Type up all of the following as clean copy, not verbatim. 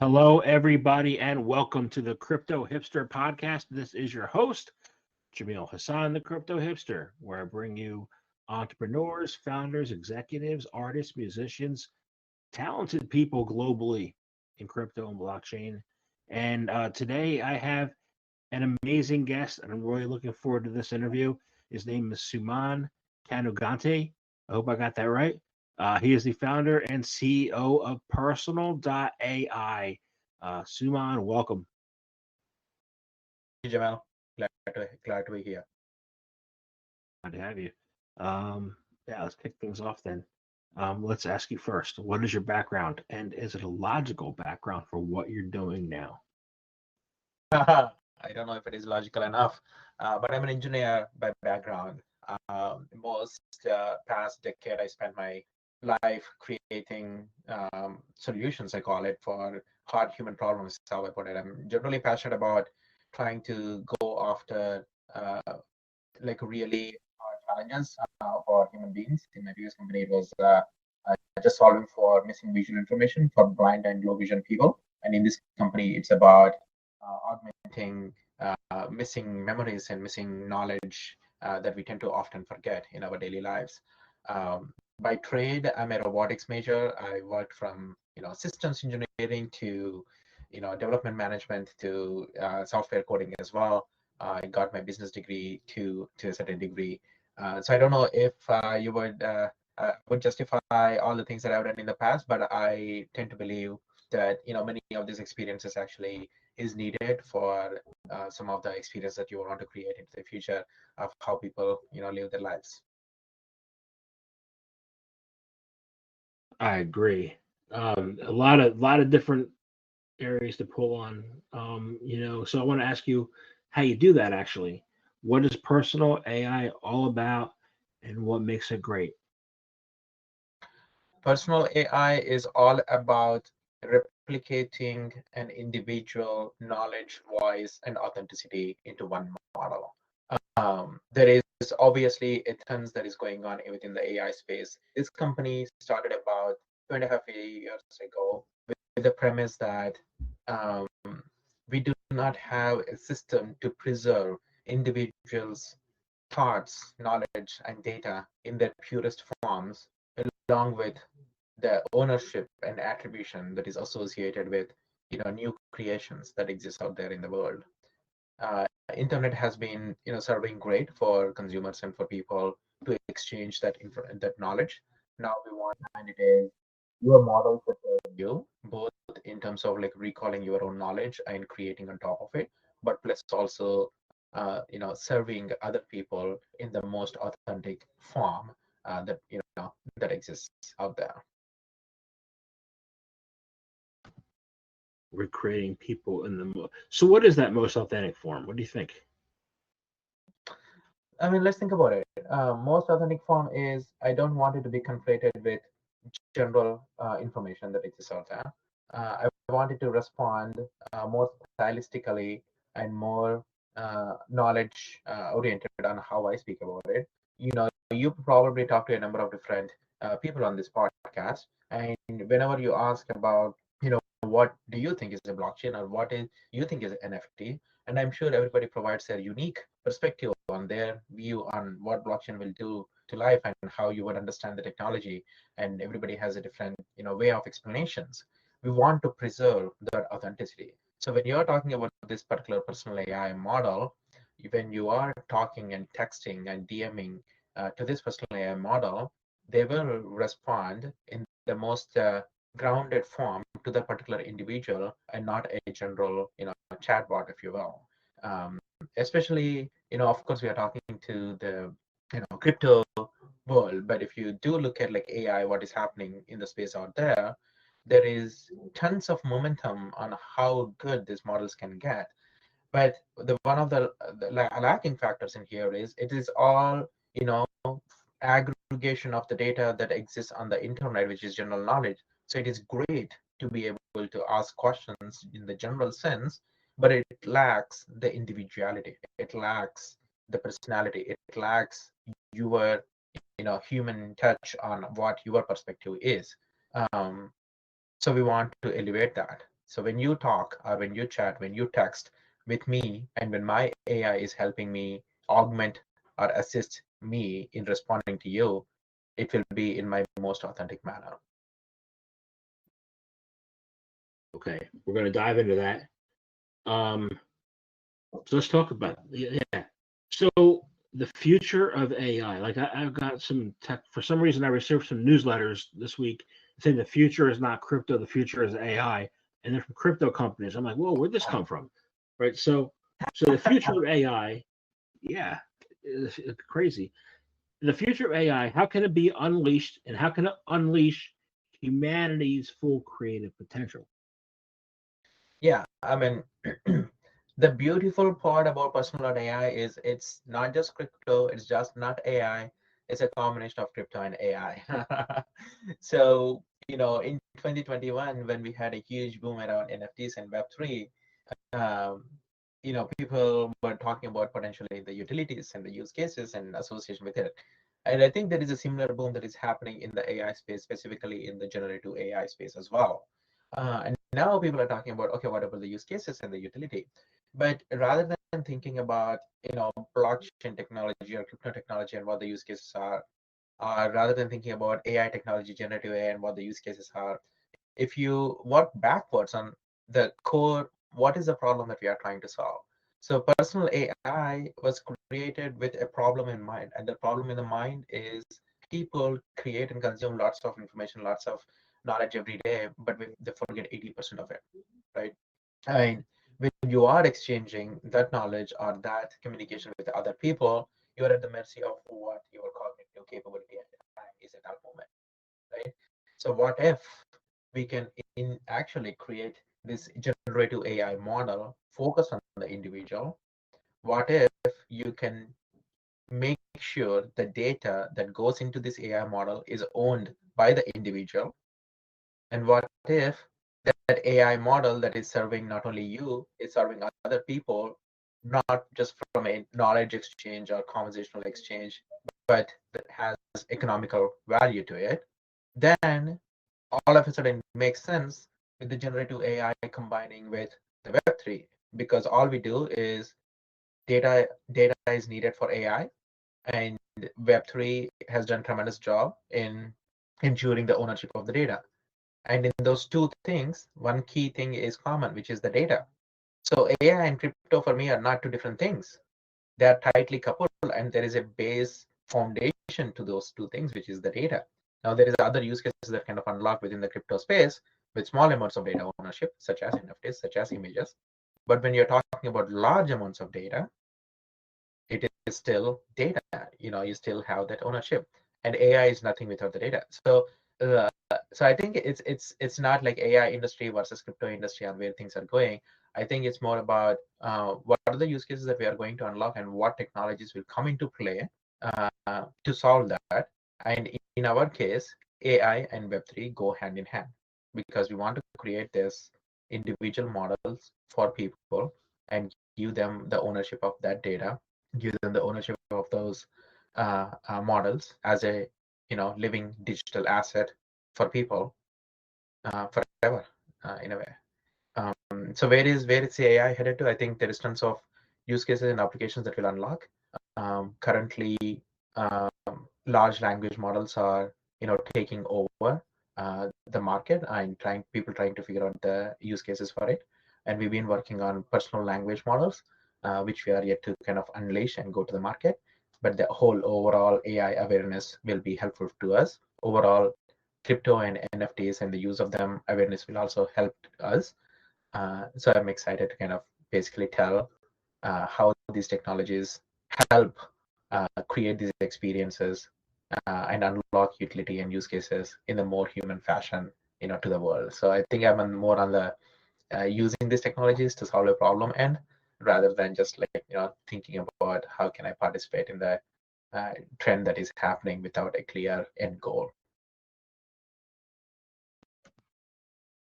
Hello, everybody, and welcome to the Crypto Hipster Podcast. This is your host, Jamil Hassan, the Crypto Hipster, where I bring you entrepreneurs, founders, executives, artists, musicians, talented people globally in crypto and blockchain. And today I have an amazing guest, and I'm really looking forward to this interview. His name is Suman Kanuganti. I hope I got that right. He is the founder and CEO of Personal.ai. Suman, welcome. Thank you, Jamal. Glad to be here. Glad to have you. Yeah, let's kick things off then. Let's ask you first, what is your background, and is it a logical background for what you're doing now? I don't know if it is logical enough, but I'm an engineer by background. Most past decade, I spent my life creating solutions, I call it, for hard human problems. Is how I put it. I'm generally passionate about trying to go after like really challenges for human beings. In my previous company, it was just solving for missing visual information for blind and low vision people. And in this company, it's about augmenting missing memories and missing knowledge that we tend to often forget in our daily lives. By trade, I'm a robotics major. I worked from systems engineering to development management to software coding as well. I got my business degree to a certain degree. So I don't know if you would justify all the things that I've done in the past, but I tend to believe that many of these experiences actually is needed for some of the experience that you want to create into the future of how people live their lives. I agree. A lot of different areas to pull on. So I want to ask you how you do that actually. What is personal AI all about and what makes it great? Personal AI is all about replicating an individual knowledge, voice, and authenticity into one model. There is obviously a tons that is going on within the AI space. This company started about 2.5 years ago with the premise that um, we do not have a system to preserve individuals' thoughts, knowledge, and data in their purest forms, along with the ownership and attribution that is associated with new creations that exist out there in the world. Internet has been serving great for consumers and for people to exchange that knowledge. Now we want to find it is your models that serve you, both in terms of like recalling your own knowledge and creating on top of it, but plus also serving other people in the most authentic form that that exists out there. Recreating people in so what is that most authentic form? What do you think? I mean, let's think about it. Most authentic form is I don't want it to be conflated with general information that exists out there. I want it to respond more stylistically and more knowledge oriented on how I speak about it. You probably talk to a number of different people on this podcast, and whenever you ask about, what do you think is a blockchain or what is you think is an NFT, and I'm sure everybody provides their unique perspective on their view on what blockchain will do to life and how you would understand the technology, and everybody has a different way of explanations. We want to preserve that authenticity. So when you're talking about this particular personal AI model, when you are talking and texting and DMing to this personal AI model, they will respond in the most grounded form to the particular individual and not a general chatbot, if you will. Especially, of course, we are talking to the crypto world, but if you do look at like AI, what is happening in the space out there, there is tons of momentum on how good these models can get. But the one of the lacking factors in here is it is all aggregation of the data that exists on the internet, which is general knowledge. So it is great to be able to ask questions in the general sense, but it lacks the individuality. It lacks the personality. It lacks your human touch on what your perspective is. Um, so we want to elevate that. So when you talk or when you chat, when you text with me, and when my AI is helping me augment or assist me in responding to you, it will be in my most authentic manner. Okay, we're going to dive into that. So let's talk about yeah. So the future of AI. Like I've got some tech. For some reason, I received some newsletters this week saying the future is not crypto, the future is AI, and they're from crypto companies. I'm like, whoa, where'd this come from? Right. So the future of AI, yeah, it's crazy. The future of AI. How can it be unleashed, and how can it unleash humanity's full creative potential? Yeah, I mean, the beautiful part about Personal.ai is it's not just crypto, it's just not AI, it's a combination of crypto and AI. So, in 2021, when we had a huge boom around NFTs and Web3, um, people were talking about potentially the utilities and the use cases and association with it. And I think there is a similar boom that is happening in the AI space, specifically in the generative AI space as well. And now people are talking about, okay, what about the use cases and the utility? But rather than thinking about, blockchain technology or crypto technology and what the use cases are, rather than thinking about AI technology, generative AI, and what the use cases are, if you work backwards on the core, what is the problem that we are trying to solve? So Personal AI was created with a problem in mind, and the problem in the mind is people create and consume lots of information, lots of knowledge every day, but they forget 80% of it, right? And when you are exchanging that knowledge or that communication with other people, you are at the mercy of what your cognitive capability is at that moment, right? So what if we can actually create this generative AI model focus on the individual? What if you can make sure the data that goes into this AI model is owned by the individual? And what if that AI model that is serving not only you, is serving other people, not just from a knowledge exchange or conversational exchange, but that has economical value to it? Then all of a sudden it makes sense with the generative AI combining with the Web3, because all we do is data is needed for AI, and Web3 has done tremendous job in ensuring the ownership of the data. And in those two things, one key thing is common, which is the data. So AI and crypto for me are not two different things. They are tightly coupled, and there is a base foundation to those two things, which is the data. Now, there is other use cases that kind of unlock within the crypto space with small amounts of data ownership, such as NFTs, such as images. But when you're talking about large amounts of data, it is still data. You still have that ownership, and AI is nothing without the data. So I think it's not like AI industry versus crypto industry and where things are going. I think it's more about what are the use cases that we are going to unlock and what technologies will come into play to solve that. And in our case, AI and Web3 go hand in hand, because we want to create this individual models for people and give them the ownership of that data, give them the ownership of those models as a living digital asset for people forever, in a way. So where is the AI headed to? I think there is tons of use cases and applications that will unlock. Currently, um, large language models are taking over the market and people trying to figure out the use cases for it. And we've been working on personal language models, which we are yet to kind of unleash and go to the market. But the whole overall AI awareness will be helpful to us. Overall, crypto and NFTs and the use of them awareness will also help us. So I'm excited to kind of basically tell how these technologies help create these experiences and unlock utility and use cases in a more human fashion, to the world. So I think I'm more on the using these technologies to solve a problem, and rather than just like thinking about how can I participate in the trend that is happening without a clear end goal.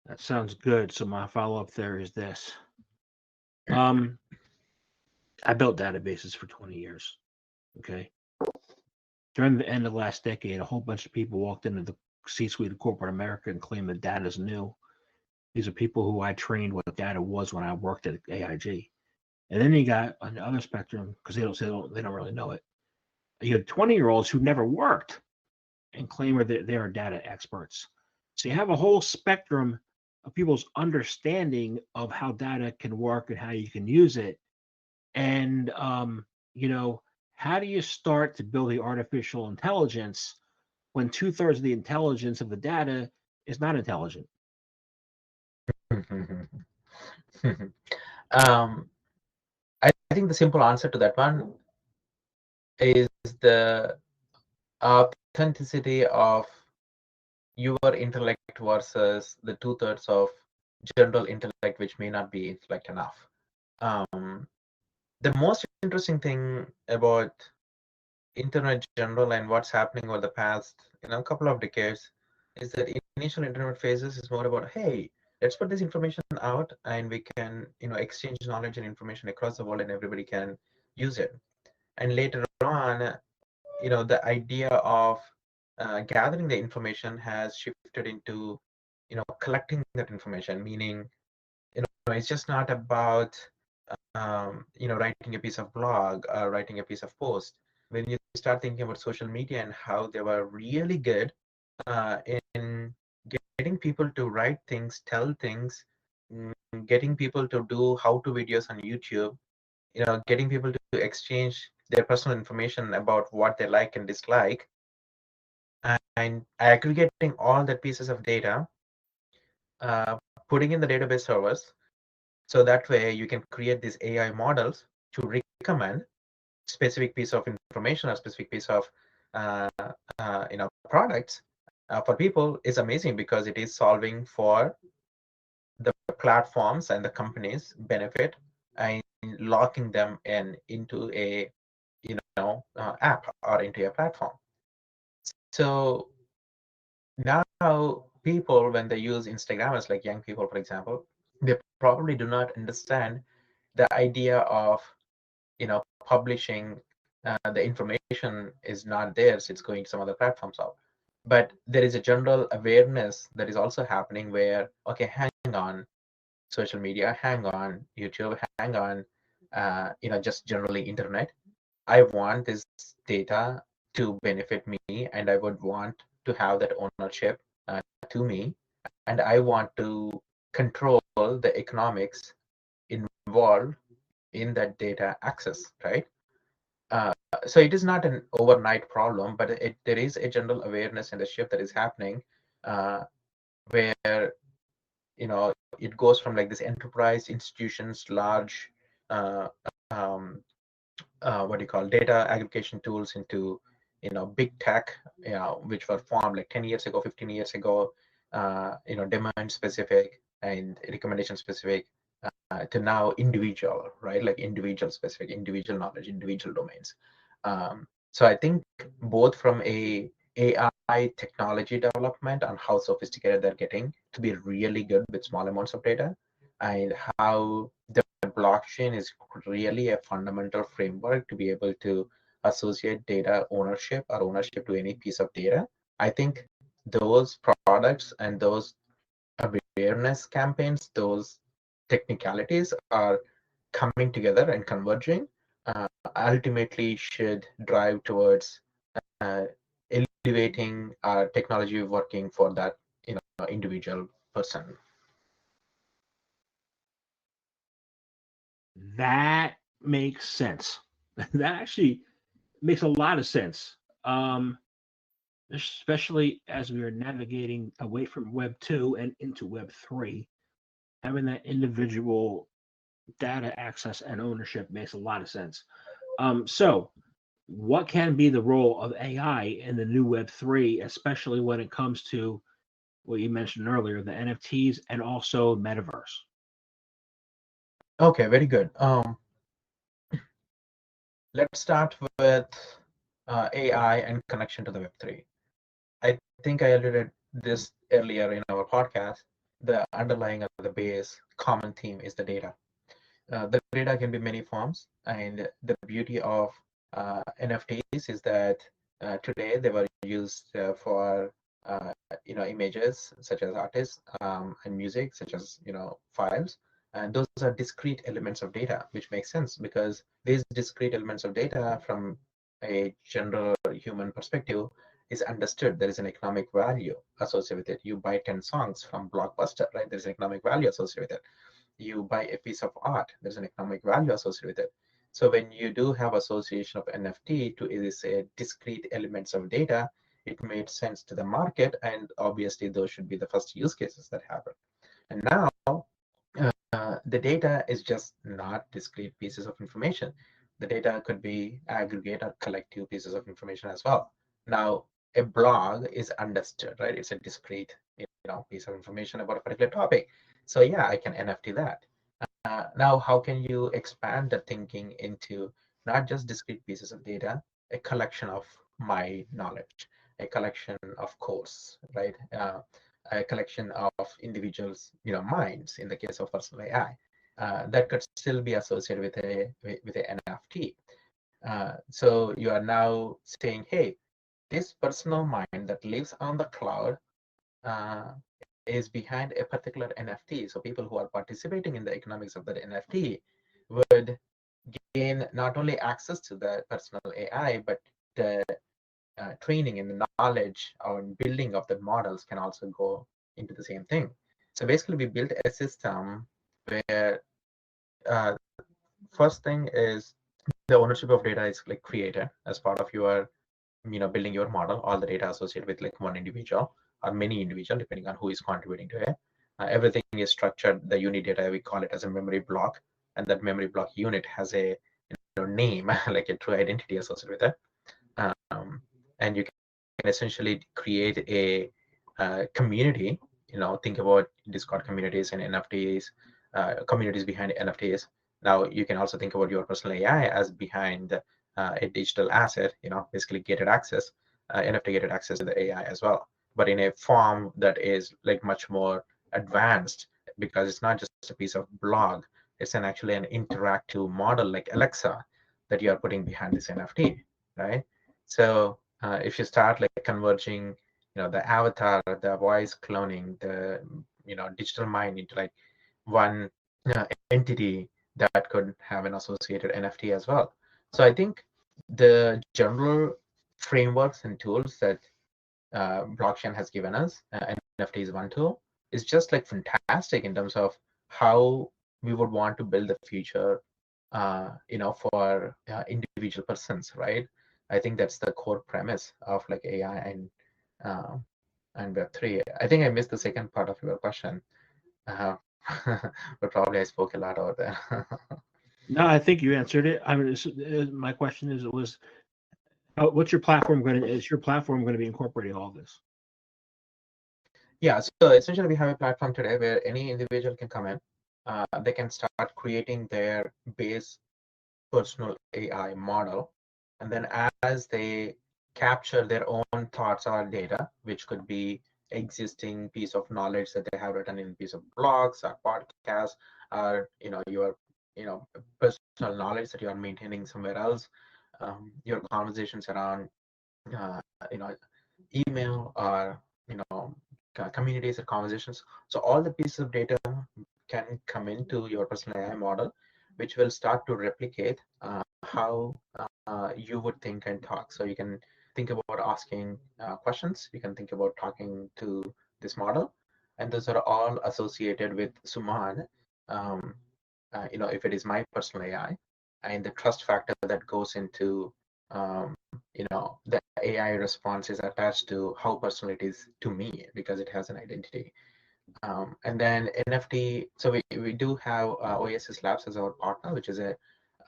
That sounds good. So my follow-up there is this. I built databases for 20 years. Okay. During the end of last decade, a whole bunch of people walked into the C-suite of corporate America and claimed that data is new. These are people who I trained what data was when I worked at AIG. And then you got on the other spectrum, because they don't really know it. You have 20-year-olds who never worked and claim that they are data experts. So you have a whole spectrum of people's understanding of how data can work and how you can use it. And you know, how do you start to build the artificial intelligence when 2/3 of the intelligence of the data is not intelligent? um, I think the simple answer to that one is the authenticity of your intellect versus the 2/3 of general intellect, which may not be intellect enough. The most interesting thing about internet general and what's happening over the past couple of decades is that initial internet phases is more about, hey, let's put this information out and we can exchange knowledge and information across the world and everybody can use it. And later on, the idea of gathering the information has shifted into collecting that information, meaning it's just not about writing a piece of blog or writing a piece of post. When you start thinking about social media and how they were really good in getting people to write things, tell things, getting people to do how-to videos on YouTube, getting people to exchange their personal information about what they like and dislike, and aggregating all that pieces of data, uh, putting in the database servers, so that way you can create these AI models to recommend specific piece of information or specific piece of products for people is amazing, because it is solving for the platforms and the companies benefit and locking them into a app or into a platform. So now people, when they use Instagrammers, like young people for example, they probably do not understand the idea of publishing the information is not theirs, it's going to some other platforms out. But there is a general awareness that is also happening where, okay, hang on, social media, hang on, YouTube, hang on, just generally internet. I want this data to benefit me, and I would want to have that ownership to me, and I want to control the economics involved in that data access, right? Uh, so it is not an overnight problem, but there is a general awareness and a shift that is happening, where it goes from like this enterprise institutions, large uh, um, what do you call data aggregation tools, into big tech, which were formed like 10 years ago, 15 years ago, demand specific and recommendation specific, to now individual, right? Like individual specific, individual knowledge, individual domains. So I think both from a AI technology development and how sophisticated they're getting to be really good with small amounts of data, and how the blockchain is really a fundamental framework to be able to associate data ownership or ownership to any piece of data. I think those products and those awareness campaigns, those technicalities are coming together and converging, ultimately should drive towards uh, elevating our technology working for that individual person. That makes sense. That actually makes a lot of sense. Especially as we are navigating away from Web 2 and into Web 3, having that individual data access and ownership makes a lot of sense. So, what can be the role of AI in the new Web 3, especially when it comes to what you mentioned earlier, the NFTs and also metaverse? Okay, very good. Let's start with AI and connection to the Web3. I think I alluded this earlier in our podcast. The underlying of the base common theme is the data. The data can be many forms, and the beauty of NFTs is that today they were used for images such as artists, and music such as files, and those are discrete elements of data, which makes sense because these discrete elements of data from a general human perspective is understood. There is an economic value associated with it. You buy 10 songs from Blockbuster, right? There's an economic value associated with it. You buy a piece of art, there's an economic value associated with it. So when you do have association of NFT to these discrete elements of data, it made sense to the market, and obviously those should be the first use cases that happen. And now the data is just not discrete pieces of information. The data could be aggregate or collective pieces of information as well. Now, a blog is understood, right? It's a discrete, piece of information about a particular topic. So yeah, I can NFT that. Now, how can you expand the thinking into not just discrete pieces of data, a collection of my knowledge, a collection of course, right? A collection of individuals, minds. In the case of personal AI, that could still be associated with a NFT. So you are now saying, hey, this personal mind that lives on the cloud uh, is behind a particular NFT. So people who are participating in the economics of that NFT would gain not only access to the personal AI, but the training and the knowledge or building of the models can also go into the same thing. So basically, we built a system where uh, first thing is the ownership of data is like created as part of your building your model. All the data associated with like one individual or many individual, depending on who is contributing to it. Everything is structured. The unit data, we call it as a memory block, and that memory block unit has a name like a true identity associated with it. And you can essentially create a community. Think about Discord communities and NFTs, communities behind NFTs. Now you can also think about your personal AI as behind a digital asset, basically gated access, NFT gated access to the AI as well, but in a form that is like much more advanced, because it's not just a piece of blog, it's actually an interactive model like Alexa that you are putting behind this NFT, right? So if you start like converging, the avatar, the voice cloning, the digital mind into like one entity, that could have an associated NFT as well. So I think the general frameworks and tools that blockchain has given us, NFT is one tool, is just like fantastic in terms of how we would want to build the future, for individual persons, right? I think that's the core premise of like AI uh, and Web3. I think I missed the second part of your question, uh, but probably I spoke a lot over there. No, I think you answered it. I mean, my question was, what's your platform going to? Is your platform going to be incorporating all this? Yeah, so essentially we have a platform today where any individual can come in. They can start creating their base personal AI model. And then as they capture their own thoughts or data, which could be existing piece of knowledge that they have written in a piece of blogs or podcasts, or your personal knowledge that you are maintaining somewhere else, your conversations around uh, you know email or communities or conversations. So all the pieces of data can come into your personal AI model, which will start to replicate how you would think and talk. So you can think about asking questions. You can think about talking to this model, and those are all associated with Suman. Um, if it is my personal AI, and the trust factor that goes into the AI response is attached to how personal it is to me because it has an identity. And then NFT, so we do have OSS Labs as our partner, which is a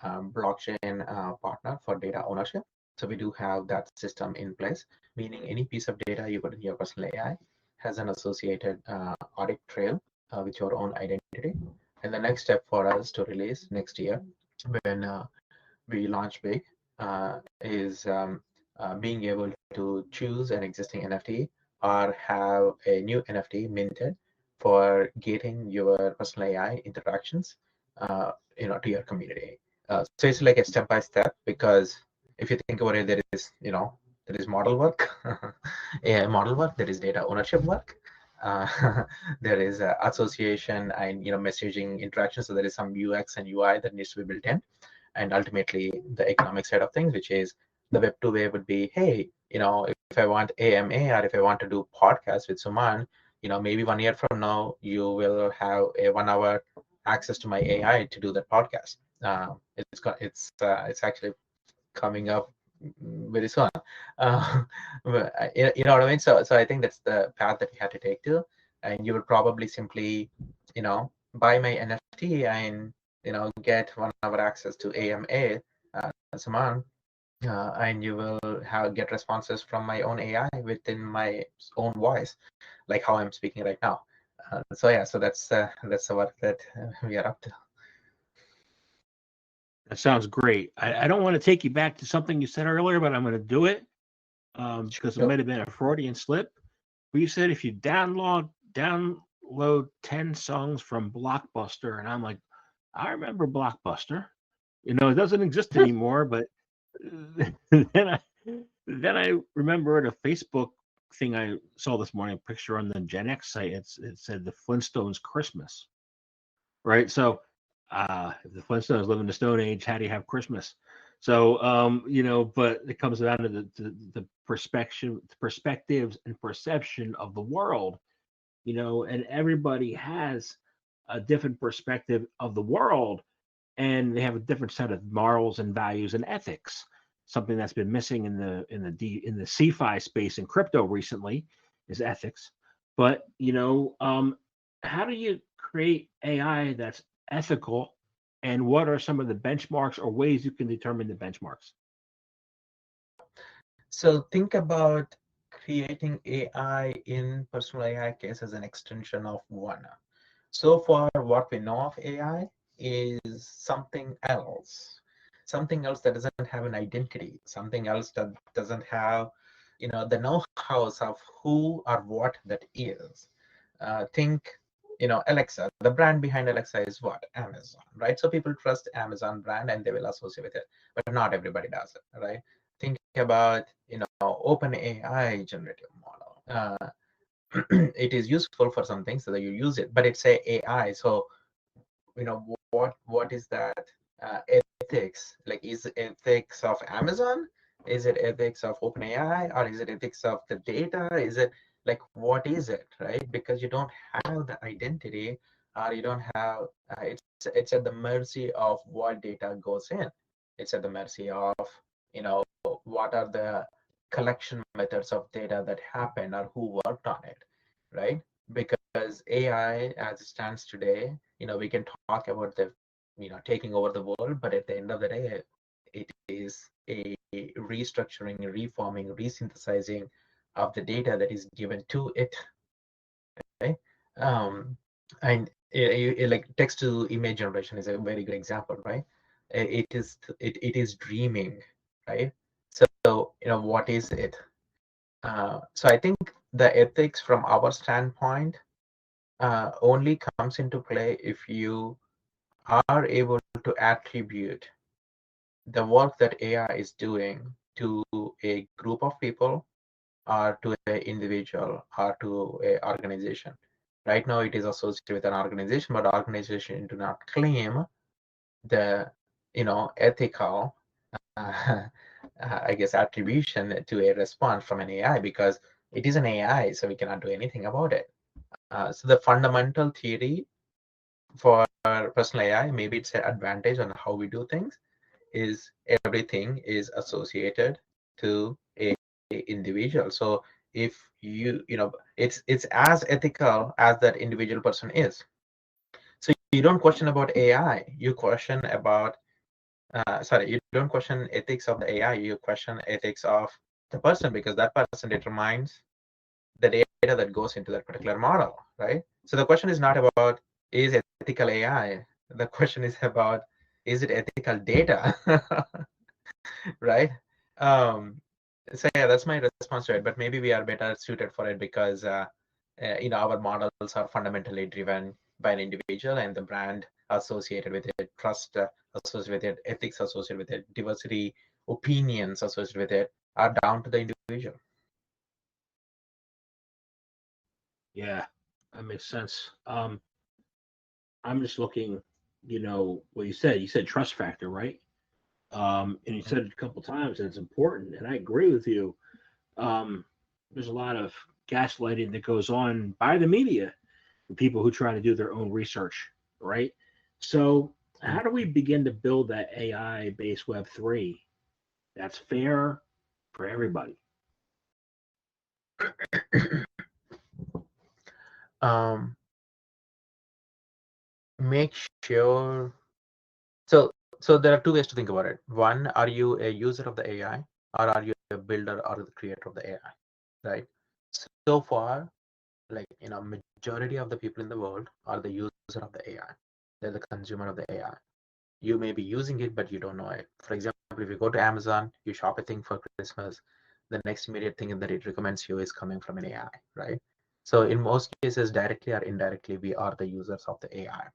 blockchain partner for data ownership. So we do have that system in place, meaning any piece of data you put in your personal AI has an associated audit trail with your own identity. And the next step for us to release next year, when we launch big, is being able to choose an existing NFT or have a new NFT minted for getting your personal AI interactions, to your community. So it's like a step by step, because if you think about it, there is, there is model work, AI model work, there is data ownership work, uh, there is association and messaging interaction. So there is some UX and UI that needs to be built in, and ultimately the economic side of things, which is the Web 2 way would be, hey, if I want AMA or if I want to do podcast with Suman, maybe 1 year from now you will have a 1 hour access to my AI to do that podcast. It's actually coming up very soon. You know what I mean? So I think that's the path that we had to take to, and you will probably simply, buy my NFT and get 1 hour access to AMA, Saman, and you will get responses from my own AI within my own voice, like how I'm speaking right now. So yeah, so that's the work that we are up to. That sounds great. I don't want to take you back to something you said earlier, but I'm going to do it because it Sure. might have been a Freudian slip. But you said if you download 10 songs from Blockbuster, and I'm like, I remember Blockbuster. It doesn't exist anymore. But then I remembered a Facebook thing I saw this morning, a picture on the Gen X site. It said the Flintstones Christmas, right? So if the Flintstones live in the Stone Age, how do you have Christmas? So but it comes down to the perspectives and perception of the world, and everybody has a different perspective of the world, and they have a different set of morals and values and ethics. Something that's been missing in the CeFi space in crypto recently is ethics. But how do you create AI that's ethical, and what are some of the benchmarks or ways you can determine the benchmarks? So think about creating AI in personal AI case as an extension of one. So far, what we know of AI is something else that doesn't have an identity, something else that doesn't have, the know-hows of who or what that is. Think, Alexa. The brand behind Alexa is what? Amazon, right? So people trust Amazon brand and they will associate with it, but not everybody does it, right? Think about, OpenAI generative model. It is useful for some things so that you use it, but it's a AI. So what is that ethics? Like, is it ethics of Amazon? Is it ethics of OpenAI, or is it ethics of the data? Is it like, what is it, right? Because you don't have the identity, or you don't have it's at the mercy of what data goes in. It's at the mercy of what are the collection methods of data that happen, or who worked on it, right? Because AI, as it stands today, we can talk about the taking over the world, but at the end of the day, it is a restructuring, reforming, resynthesizing of the data that is given to it, right? And like text to image generation is a very good example, right? It is dreaming, right? So what is it? So I think the ethics from our standpoint only comes into play if you are able to attribute the work that AI is doing to a group of people, or to an individual, or to an organization. Right now, it is associated with an organization, but organization do not claim the ethical I guess attribution to a response from an AI, because it is an AI, so we cannot do anything about it. So the fundamental theory for personal AI, maybe it's an advantage on how we do things, is everything is associated to a individual. So if it's as ethical as that individual person is. So you don't question about AI, you question about you don't question ethics of the AI, you question ethics of the person, because that person determines the data that goes into that particular model, right? So the question is not about, is ethical AI? The question is about, is it ethical data? Right? So yeah, that's my response to it. But maybe we are better suited for it because our models are fundamentally driven by an individual, and the brand associated with it, trust associated with it, ethics associated with it, diversity, opinions associated with it are down to the individual. individual. Yeah, that makes sense. I'm just looking, what you said trust factor, right? And you said it a couple times, and it's important, and I agree with you. Um, there's a lot of gaslighting that goes on by the media, the people who try to do their own research, right? So, how do we begin to build that AI based Web3 that's fair for everybody? um, Make sure. So, so there are two ways to think about it. One, are you a user of the AI, or are you a builder or the creator of the AI? Right. So far, like majority of the people in the world are the user of the AI. They're the consumer of the AI. You may be using it, but you don't know it. For example, if you go to Amazon, you shop a thing for Christmas, the next immediate thing that it recommends you is coming from an AI, right? So in most cases, directly or indirectly, we are the users of the AI.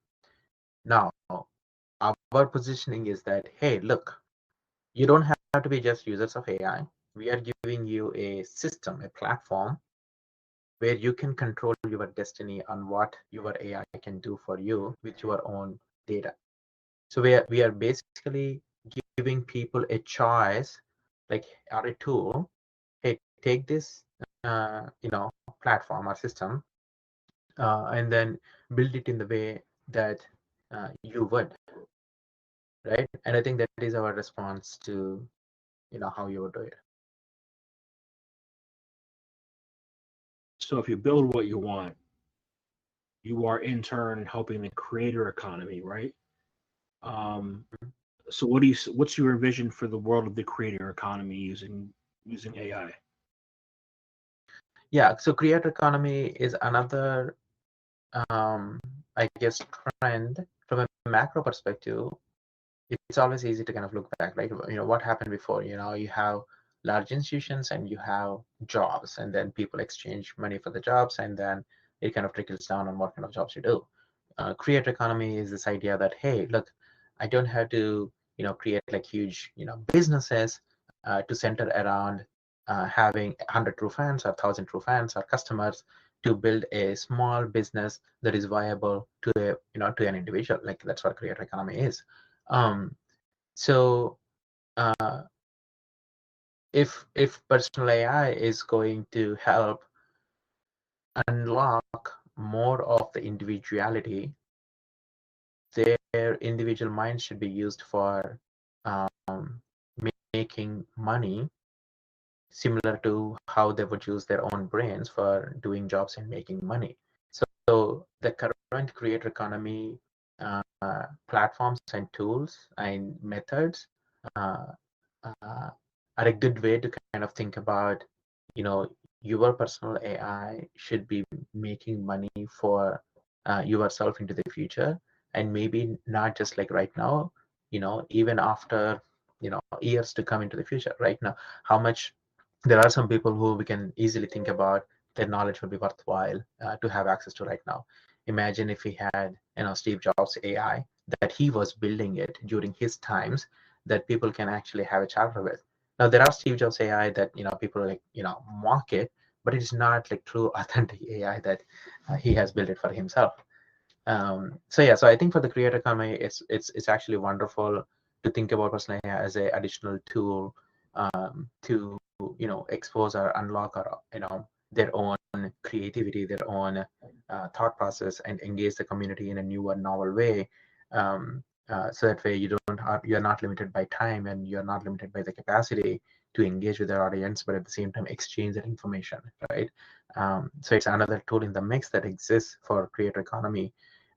Now, our positioning is that, hey, look, you don't have to be just users of AI. We are giving you a system, a platform where you can control your destiny on what your AI can do for you with your own data. So we are basically giving people a choice, like, or a tool. Hey, take this, platform or system, and then build it in the way that you would, right? And I think that is our response to, how you would do it. So, if you build what you want, you are in turn helping the creator economy, right? Um, so, what's your vision for the world of the creator economy using AI? Yeah. So creator economy is another, I guess, trend from a macro perspective. It's always easy to kind of look back, right? What happened before. You have large institutions and you have jobs, and then people exchange money for the jobs, and then it kind of trickles down on what kind of jobs you do. Creator economy is this idea that, hey, look, I don't have to create like huge businesses to center around having 100 true fans or 1,000 true fans or customers to build a small business that is viable to a to an individual. Like, that's what creator economy is. So uh, if personal AI is going to help unlock more of the individuality, their individual mind should be used for um, making money, similar to how they would use their own brains for doing jobs and making money. So the current creator economy platforms and tools and methods uh, uh, are a good way to kind of think about, your personal AI should be making money for yourself into the future, and maybe not just like right now, even after, years to come into the future. Right now, how much there are some people who we can easily think about their knowledge would be worthwhile to have access to right now. Imagine if we had, Steve Jobs' AI, that he was building it during his times, that people can actually have a chapter with. Now there are Steve Jobs AI that people like mock it, but it's not like true authentic AI that he has built it for himself. So yeah, so I think for the creator economy, it's actually wonderful to think about personal AI as a additional tool to expose or unlock or their own creativity, their own thought process, and engage the community in a new and novel way. So that way you're not limited by time, and you're not limited by the capacity to engage with their audience, but at the same time exchange that information, right? So it's another tool in the mix that exists for creator economy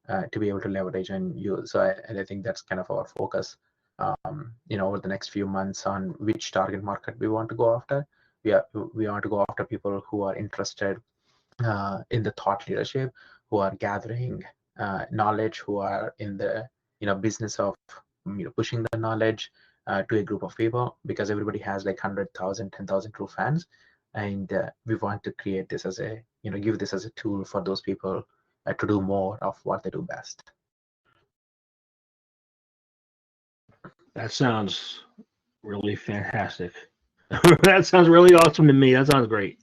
to be able to leverage and use. And I think that's kind of our focus, over the next few months on which target market we want to go after. We want to go after people who are interested in the thought leadership, who are gathering knowledge, who are in the business of pushing the knowledge to a group of people, because everybody has like 100,000, 10,000 true fans, and we want to create this as a give this as a tool for those people to do more of what they do best. That sounds really fantastic. That sounds really awesome to me. That sounds great.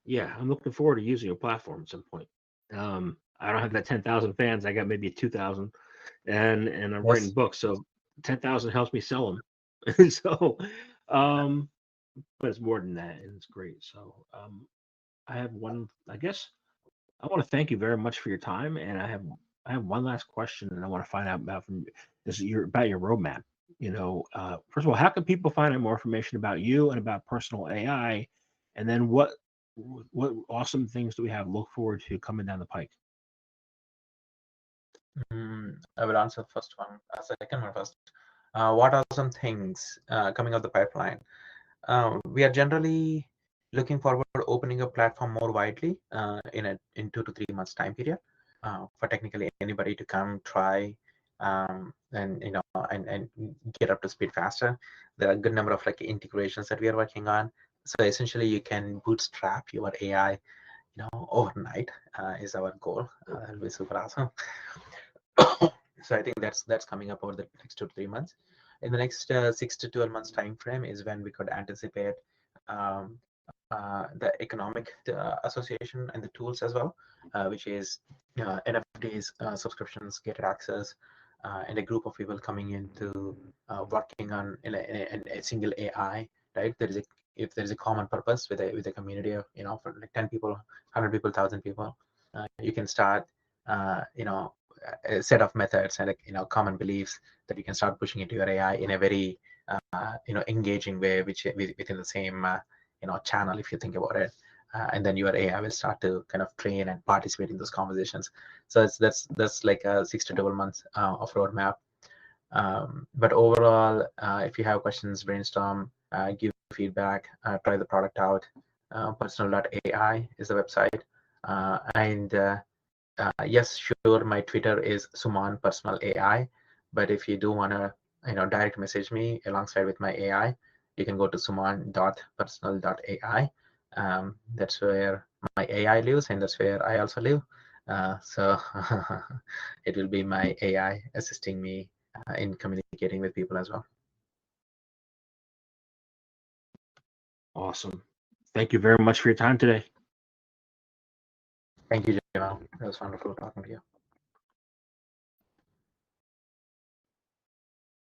Yeah, I'm looking forward to using your platform at some point. I don't have that 10,000 fans. I got maybe 2,000, and I'm writing Yes. books, so 10,000 helps me sell them. So, um, but it's more than that, and it's great. So, I have one. I guess I want to thank you very much for your time, and I have one last question, and I want to find out about from this your about your roadmap. First of all, how can people find out more information about you and about personal AI, and then what awesome things do we have look forward to coming down the pike? I will answer the first one. Second one first. What are some things coming up the pipeline? We are generally looking forward to opening a platform more widely in 2 to 3 months time period for technically anybody to come try and get up to speed faster. There are a good number of like integrations that we are working on. So essentially, you can bootstrap your AI, overnight is our goal. That'll be super awesome. So I think that's coming up over the next 2 to 3 months. In the next 6 to 12 months time frame is when we could anticipate um, the economic association and the tools as well, which is NFTs, subscriptions, gated access, and a group of people coming into working on in a single AI. Right, if there is a common purpose with a community of for like 10 people, 100 people, 1,000 people, you can start a set of methods and common beliefs that you can start pushing into your AI in a very engaging way, which within the same channel, if you think about it. And then your AI will start to kind of train and participate in those conversations. So that's like a 6 to 12 months of roadmap. But overall, if you have questions, brainstorm, give feedback, try the product out. Personal.ai is the website. And yes, sure, my Twitter is Suman Personal AI. But if you do want to direct message me alongside with my AI, you can go to suman.personal.ai. That's where my AI lives, and that's where I also live. So it will be my AI assisting me in communicating with people as well. Awesome. Thank you very much for your time today. Thank you, Jamal. It was wonderful talking to you.